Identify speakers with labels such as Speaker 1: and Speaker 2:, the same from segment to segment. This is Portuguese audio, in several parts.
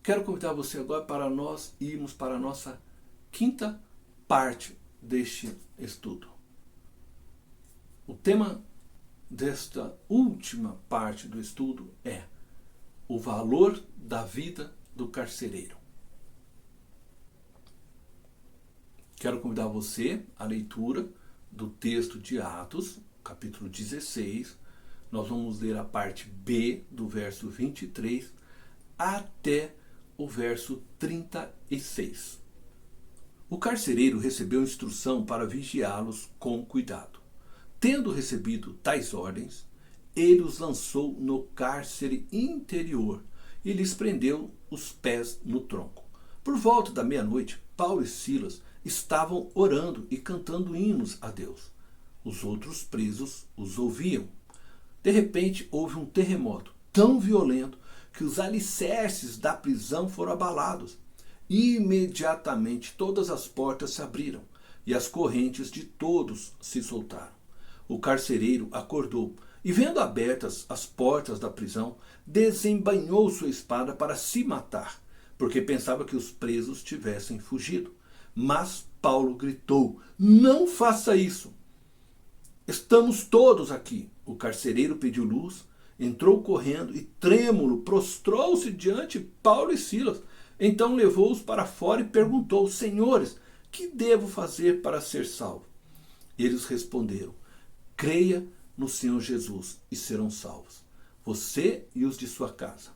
Speaker 1: Quero convidar você agora para nós irmos para a nossa quinta parte deste estudo. O tema desta última parte do estudo é o valor da vida do carcereiro. Quero convidar você à leitura do texto de Atos, capítulo 16. Nós vamos ler a parte B do verso 23 até o verso 36. O carcereiro recebeu instrução para vigiá-los com cuidado. Tendo recebido tais ordens, ele os lançou no cárcere interior e lhes prendeu os pés no tronco. Por volta da meia-noite, Paulo e Silas estavam orando e cantando hinos a Deus. Os outros presos os ouviam. De repente, houve um terremoto tão violento que os alicerces da prisão foram abalados. Imediatamente todas as portas se abriram e as correntes de todos se soltaram. O carcereiro acordou e, vendo abertas as portas da prisão, desembainhou sua espada para se matar, porque pensava que os presos tivessem fugido. Mas Paulo gritou: "Não faça isso! Estamos todos aqui." O carcereiro pediu luz, entrou correndo e, trêmulo, prostrou-se diante de Paulo e Silas. Então levou-os para fora e perguntou: "Senhores, que devo fazer para ser salvo?" Eles responderam: "Creia no Senhor Jesus e serão salvos, você e os de sua casa."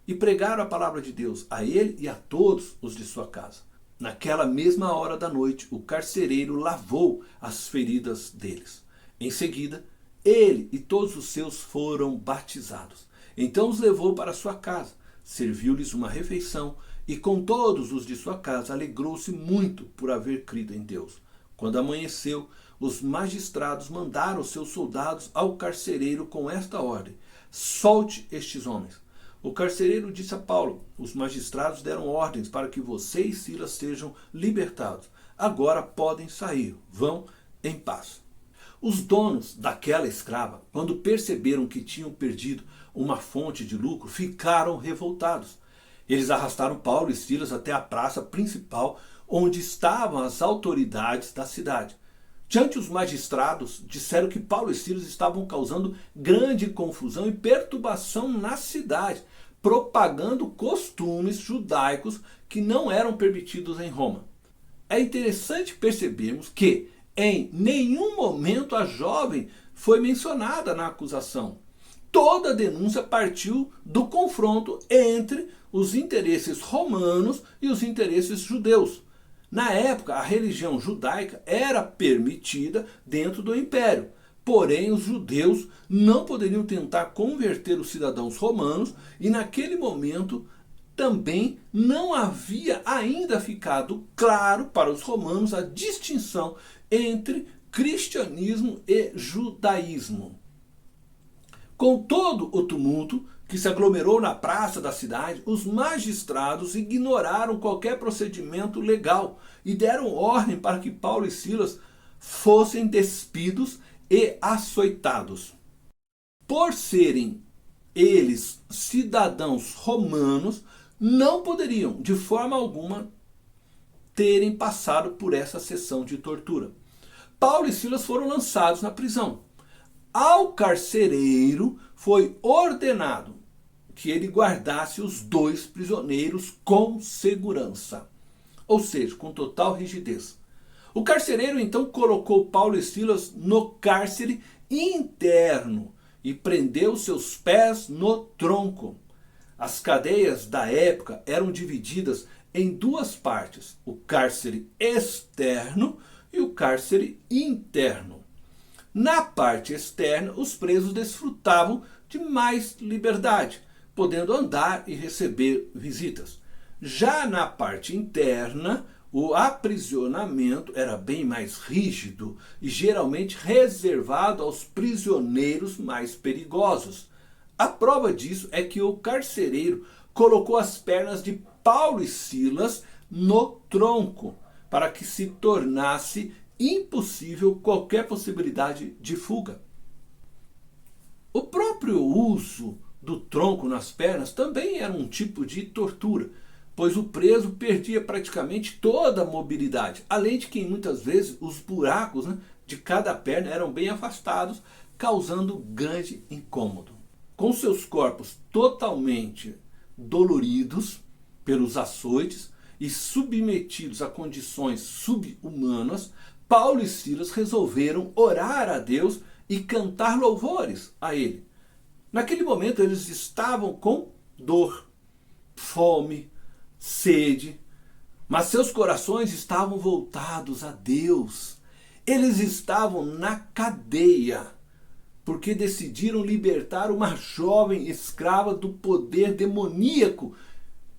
Speaker 1: E pregaram a palavra de Deus a ele e a todos os de sua casa. Naquela mesma hora da noite, o carcereiro lavou as feridas deles. Em seguida, ele e todos os seus foram batizados. Então os levou para sua casa, serviu-lhes uma refeição e com todos os de sua casa alegrou-se muito por haver crido em Deus. Quando amanheceu, os magistrados mandaram seus soldados ao carcereiro com esta ordem: "Solte estes homens." O carcereiro disse a Paulo: "Os magistrados deram ordens para que você e Silas sejam libertados. Agora podem sair. Vão em paz." Os donos daquela escrava, quando perceberam que tinham perdido uma fonte de lucro, ficaram revoltados. Eles arrastaram Paulo e Silas até a praça principal, onde estavam as autoridades da cidade. Diante os magistrados, disseram que Paulo e Silas estavam causando grande confusão e perturbação na cidade, propagando costumes judaicos que não eram permitidos em Roma. É interessante percebermos que em nenhum momento a jovem foi mencionada na acusação. Toda a denúncia partiu do confronto entre os interesses romanos e os interesses judeus. Na época, a religião judaica era permitida dentro do império. Porém, os judeus não poderiam tentar converter os cidadãos romanos e naquele momento também não havia ainda ficado claro para os romanos a distinção entre cristianismo e judaísmo. Com todo o tumulto que se aglomerou na praça da cidade, os magistrados ignoraram qualquer procedimento legal e deram ordem para que Paulo e Silas fossem despidos e açoitados. Por serem eles cidadãos romanos, não poderiam de forma alguma terem passado por essa sessão de tortura. Paulo e Silas foram lançados na prisão. Ao carcereiro foi ordenado que ele guardasse os dois prisioneiros com segurança, ou seja, com total rigidez. O carcereiro então colocou Paulo e Silas no cárcere interno e prendeu seus pés no tronco. As cadeias da época eram divididas em duas partes: o cárcere externo e o cárcere interno. Na parte externa, os presos desfrutavam de mais liberdade, podendo andar e receber visitas. Já na parte interna, o aprisionamento era bem mais rígido e geralmente reservado aos prisioneiros mais perigosos. A prova disso é que o carcereiro colocou as pernas de Paulo e Silas no tronco, para que se tornasse impossível qualquer possibilidade de fuga. O próprio uso do tronco nas pernas também era um tipo de tortura, pois o preso perdia praticamente toda a mobilidade, além de que muitas vezes os buracos, né, de cada perna eram bem afastados, causando grande incômodo. Com seus corpos totalmente doloridos pelos açoites e submetidos a condições subhumanas, Paulo e Silas resolveram orar a Deus e cantar louvores a ele. Naquele momento eles estavam com dor, fome, sede, mas seus corações estavam voltados a Deus. Eles estavam na cadeia, porque decidiram libertar uma jovem escrava do poder demoníaco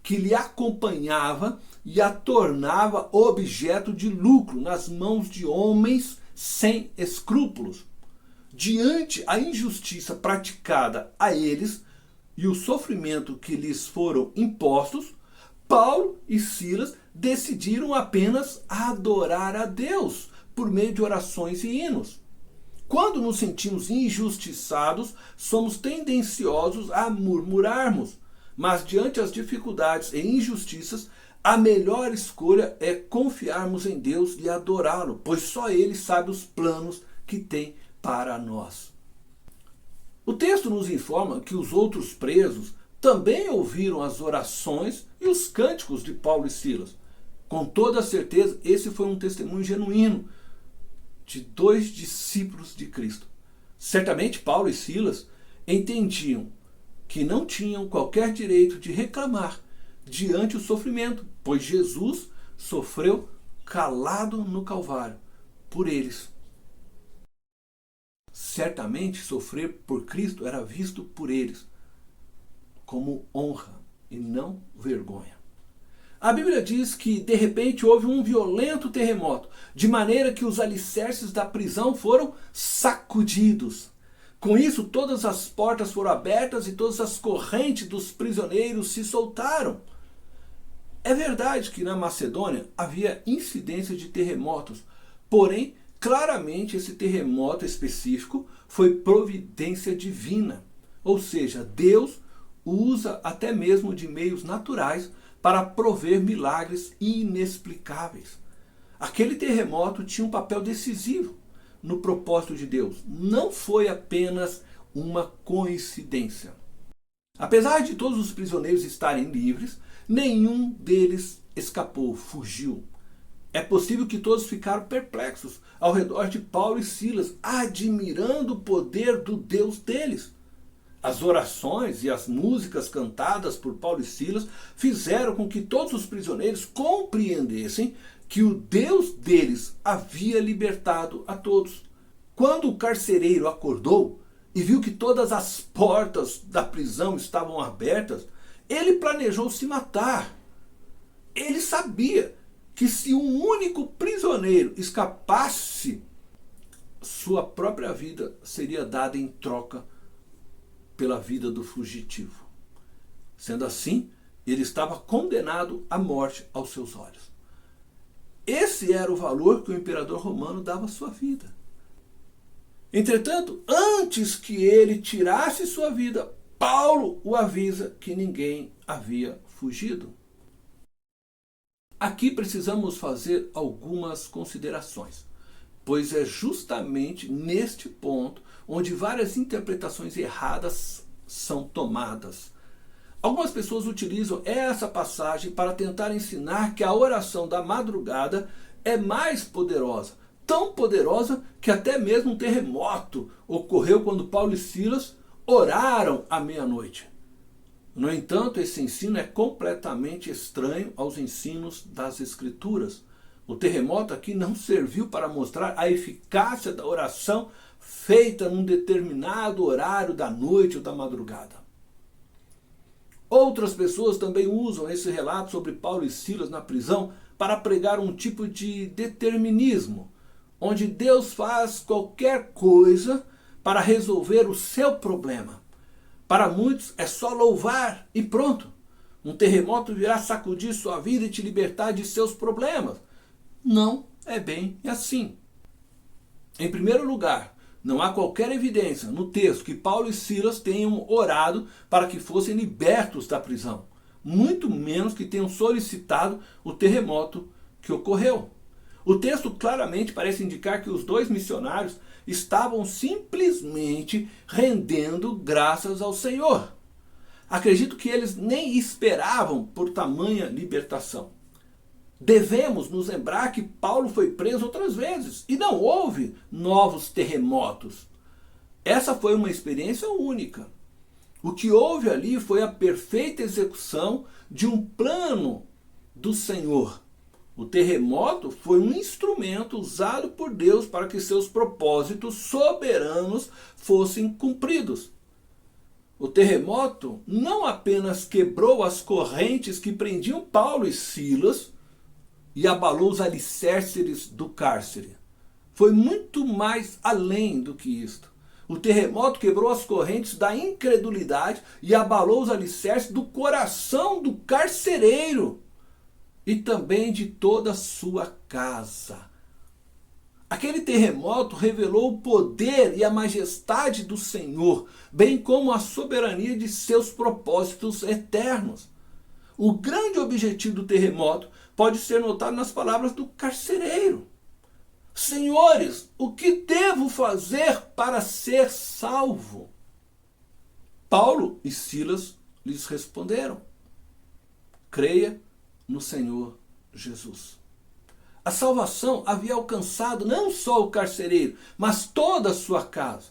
Speaker 1: que lhe acompanhava e a tornava objeto de lucro nas mãos de homens sem escrúpulos. Diante a injustiça praticada a eles e o sofrimento que lhes foram impostos, Paulo e Silas decidiram apenas adorar a Deus por meio de orações e hinos. Quando nos sentimos injustiçados, somos tendenciosos a murmurarmos, mas diante das dificuldades e injustiças, a melhor escolha é confiarmos em Deus e adorá-lo, pois só Ele sabe os planos que tem para nós. O texto nos informa que os outros presos também ouviram as orações e os cânticos de Paulo e Silas. Com toda certeza, esse foi um testemunho genuíno de dois discípulos de Cristo. Certamente Paulo e Silas entendiam que não tinham qualquer direito de reclamar diante do sofrimento, pois Jesus sofreu calado no Calvário por eles. Certamente sofrer por Cristo era visto por eles como honra e não vergonha. A Bíblia diz que de repente houve um violento terremoto, de maneira que os alicerces da prisão foram sacudidos. Com isso, todas as portas foram abertas e todas as correntes dos prisioneiros se soltaram. É verdade que na Macedônia havia incidência de terremotos, porém, claramente esse terremoto específico foi providência divina. Ou seja, Deus usa até mesmo de meios naturais para prover milagres inexplicáveis. Aquele terremoto tinha um papel decisivo no propósito de Deus. Não foi apenas uma coincidência. Apesar de todos os prisioneiros estarem livres, nenhum deles escapou, fugiu. É possível que todos ficaram perplexos ao redor de Paulo e Silas, admirando o poder do Deus deles. As orações e as músicas cantadas por Paulo e Silas fizeram com que todos os prisioneiros compreendessem que o Deus deles havia libertado a todos. Quando o carcereiro acordou e viu que todas as portas da prisão estavam abertas, ele planejou se matar. Ele sabia que se um único prisioneiro escapasse, sua própria vida seria dada em troca pela vida do fugitivo. Sendo assim, ele estava condenado à morte aos seus olhos. Esse era o valor que o imperador romano dava à sua vida. Entretanto, antes que ele tirasse sua vida, Paulo o avisa que ninguém havia fugido. Aqui precisamos fazer algumas considerações, pois é justamente neste ponto onde várias interpretações erradas são tomadas. Algumas pessoas utilizam essa passagem para tentar ensinar que a oração da madrugada é mais poderosa, tão poderosa que até mesmo um terremoto ocorreu quando Paulo e Silas oraram à meia-noite. No entanto, esse ensino é completamente estranho aos ensinos das Escrituras. O terremoto aqui não serviu para mostrar a eficácia da oração feita num determinado horário da noite ou da madrugada. Outras pessoas também usam esse relato sobre Paulo e Silas na prisão para pregar um tipo de determinismo, onde Deus faz qualquer coisa para resolver o seu problema. Para muitos é só louvar e pronto. Um terremoto virá sacudir sua vida e te libertar de seus problemas. Não é bem assim. Em primeiro lugar, não há qualquer evidência no texto que Paulo e Silas tenham orado para que fossem libertos da prisão. muito menos que tenham solicitado o terremoto que ocorreu. O texto claramente parece indicar que os dois missionários estavam simplesmente rendendo graças ao Senhor. Acredito que eles nem esperavam por tamanha libertação. Devemos nos lembrar que Paulo foi preso outras vezes e não houve novos terremotos. Essa foi uma experiência única. O que houve ali foi a perfeita execução de um plano do Senhor. O terremoto foi um instrumento usado por Deus para que seus propósitos soberanos fossem cumpridos. O terremoto não apenas quebrou as correntes que prendiam Paulo e Silas e abalou os alicerces do cárcere. Foi muito mais além do que isto. O terremoto quebrou as correntes da incredulidade e abalou os alicerces do coração do carcereiro e também de toda a sua casa. Aquele terremoto revelou o poder e a majestade do Senhor, bem como a soberania de seus propósitos eternos. O grande objetivo do terremoto pode ser notado nas palavras do carcereiro. Senhores, o que devo fazer para ser salvo? Paulo e Silas lhes responderam: creia no Senhor Jesus. A salvação havia alcançado não só o carcereiro, mas toda a sua casa.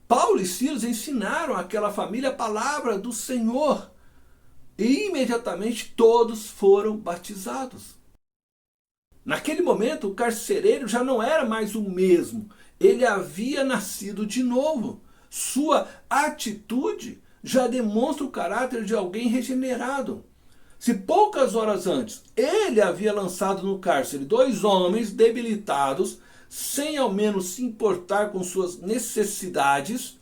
Speaker 1: Paulo e Silas ensinaram àquela família a palavra do Senhor. E imediatamente todos foram batizados. Naquele momento o carcereiro já não era mais o mesmo. Ele havia nascido de novo. Sua atitude já demonstra o caráter de alguém regenerado. Se poucas horas antes ele havia lançado no cárcere 2 homens debilitados, sem ao menos se importar com suas necessidades,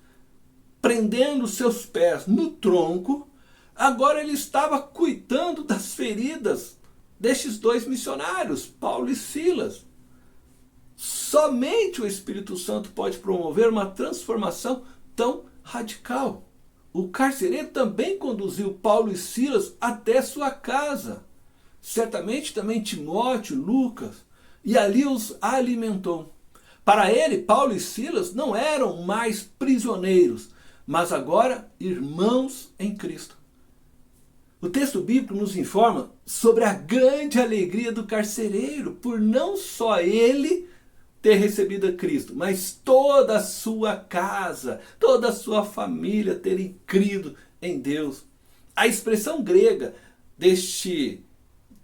Speaker 1: prendendo seus pés no tronco, agora ele estava cuidando das feridas destes 2 missionários, Paulo e Silas. Somente o Espírito Santo pode promover uma transformação tão radical. O carcereiro também conduziu Paulo e Silas até sua casa. Certamente também Timóteo, Lucas, e ali os alimentou. Para ele, Paulo e Silas não eram mais prisioneiros, mas agora irmãos em Cristo. O texto bíblico nos informa sobre a grande alegria do carcereiro por não só ele ter recebido a Cristo, mas toda a sua casa, toda a sua família terem crido em Deus. A expressão grega deste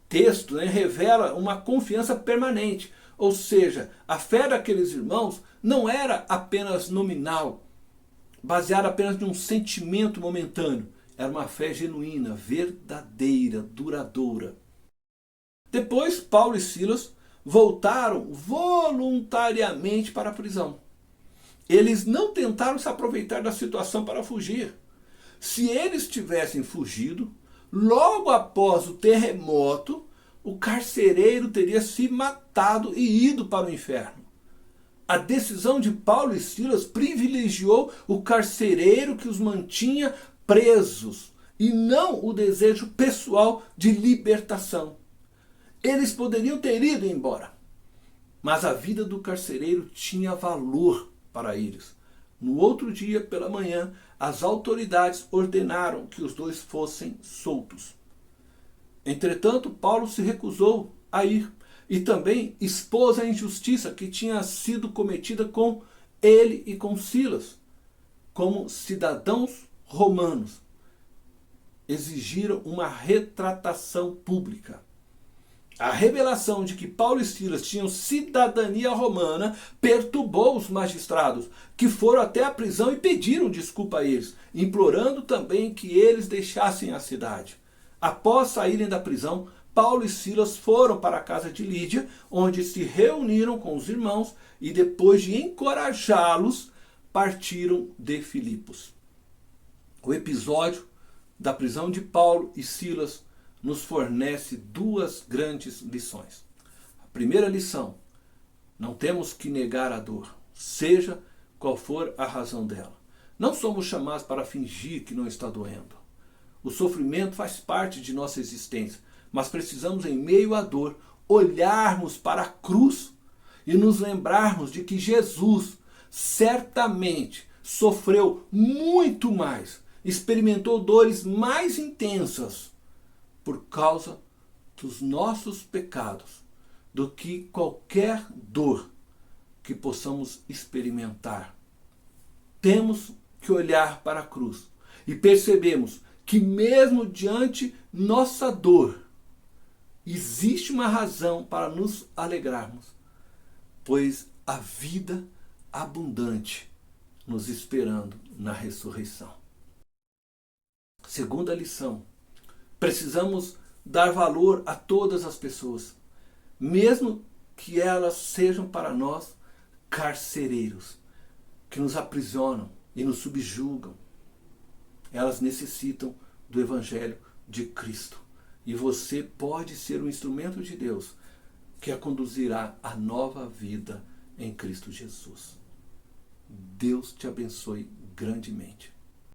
Speaker 1: texto, revela uma confiança permanente, ou seja, a fé daqueles irmãos não era apenas nominal, baseada apenas em um sentimento momentâneo. Era uma fé genuína, verdadeira, duradoura. Depois, Paulo e Silas voltaram voluntariamente para a prisão. Eles não tentaram se aproveitar da situação para fugir. Se eles tivessem fugido, logo após o terremoto, o carcereiro teria se matado e ido para o inferno. A decisão de Paulo e Silas privilegiou o carcereiro que os mantinha presos e não o desejo pessoal de libertação. Eles poderiam ter ido embora, mas a vida do carcereiro tinha valor para eles. No outro dia, pela manhã, as autoridades ordenaram que os 2 fossem soltos. Entretanto, Paulo se recusou a ir e também expôs a injustiça que tinha sido cometida com ele e com Silas. Como cidadãos romanos, exigiram uma retratação pública. A revelação de que Paulo e Silas tinham cidadania romana perturbou os magistrados, que foram até a prisão e pediram desculpa a eles, implorando também que eles deixassem a cidade. Após saírem da prisão, Paulo e Silas foram para a casa de Lídia, onde se reuniram com os irmãos e, depois de encorajá-los, partiram de Filipos. O episódio da prisão de Paulo e Silas nos fornece 2 grandes lições. A primeira lição: não temos que negar a dor, seja qual for a razão dela. Não somos chamados para fingir que não está doendo. O sofrimento faz parte de nossa existência, mas precisamos, em meio à dor, olharmos para a cruz e nos lembrarmos de que Jesus certamente sofreu muito mais, experimentou dores mais intensas por causa dos nossos pecados do que qualquer dor que possamos experimentar. Temos que olhar para a cruz e percebemos que mesmo diante nossa dor, existe uma razão para nos alegrarmos, pois a vida abundante nos esperando na ressurreição. Segunda lição: precisamos dar valor a todas as pessoas, mesmo que elas sejam para nós carcereiros, que nos aprisionam e nos subjugam. Elas necessitam do Evangelho de Cristo. E você pode ser um instrumento de Deus que a conduzirá à nova vida em Cristo Jesus. Deus te abençoe grandemente.